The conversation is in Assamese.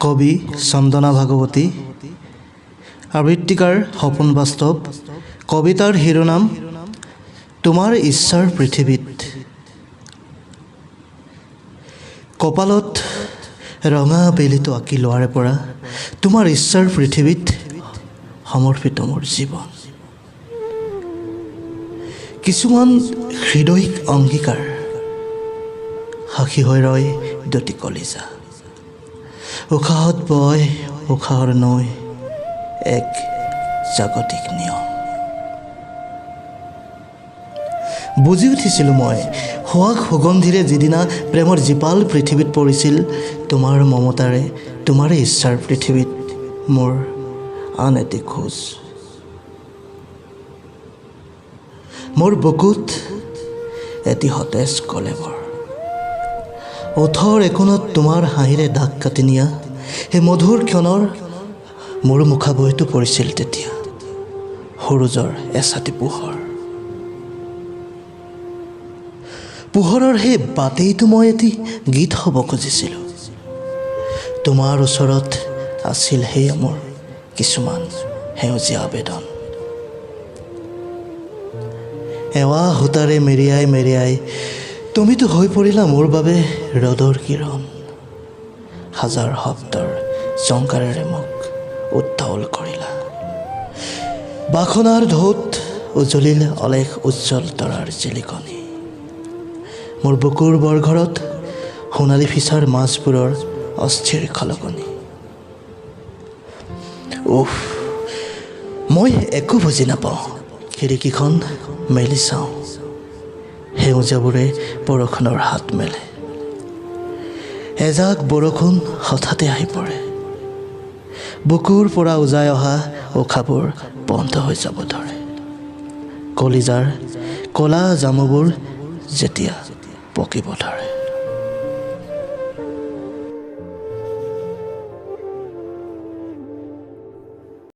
কবি চন্দনা ভাগৱতী, আবৃত্তিকাৰ সপোন বাস্তৱ, কবিতাৰ শিৰোনাম তোমাৰ ইচ্ছাৰ পৃথিৱীত। কপালত ৰঙা বেলিটো আঁকি লোৱাৰে পৰা তোমাৰ ইচ্ছাৰ পৃথিৱীত সমৰ্পিত মোৰ জীৱন। কিছুমান হৃদয়িক অংগীকাৰ সাক্ষী হৈ ৰয় দুটি কলিজা, উশাহত বয় উশাহৰ নৈ এক জাগতিক নিয়ম। বুজি উঠিছিলোঁ মই সোৱাগ সুগন্ধিৰে যিদিনা প্ৰেমৰ জীপাল পৃথিৱীত পৰিছিল, তোমাৰ মমতাৰে তোমাৰে ইচ্ছাৰ পৃথিৱীত মোৰ আন এটি খোজ। মোৰ বুকুত এটি সতেজ কলেবৰ, ওঠৰ একোণত তোমাৰ হাঁহিৰে দাগ কাটি নিয়া সেই মধুৰ ক্ষণৰ মোৰ মুখাৱৈটো পৰিছিল তেতিয়া সূৰুজৰ এছাটি পোহৰ। পোহৰৰ সেই বাটেইতো মই এটি গীত হ'ব খুজিছিলোঁ। তোমাৰ ওচৰত আছিল সেয়া মোৰ কিছুমান সেউজীয়া আবেদন। এৱা সূতাৰে মেৰিয়াই মেৰিয়াই তুমিতো হৈ পৰিলা মোৰ বাবে ৰ'দৰ কিৰণ। হাজাৰ শব্দৰ জংকাৰেৰে মোক উত্তাউল কৰিলা। বাসনাৰ ঢৌত উজলিল অলেখ উজ্জ্বল তৰাৰ জিলিকনি। মোৰ বুকুৰ বৰঘৰত সোণালী ফিচাৰ মাছবোৰৰ অস্থিৰ খলকনি। মই একো বুজি নাপাওঁ। খিৰিকীখন মেলি চাওঁ, সেউজীয়াবোৰে বৰষুণৰ হাত মেলে। এজাক বৰষুণ হঠাতে আহি পৰে, বুকুৰ পৰা উজাই অহা উশাহবোৰ বন্ধ হৈ যাব ধৰে। কলিজাৰ ক'লা জামুবোৰ যেতিয়া পকিব ধৰে।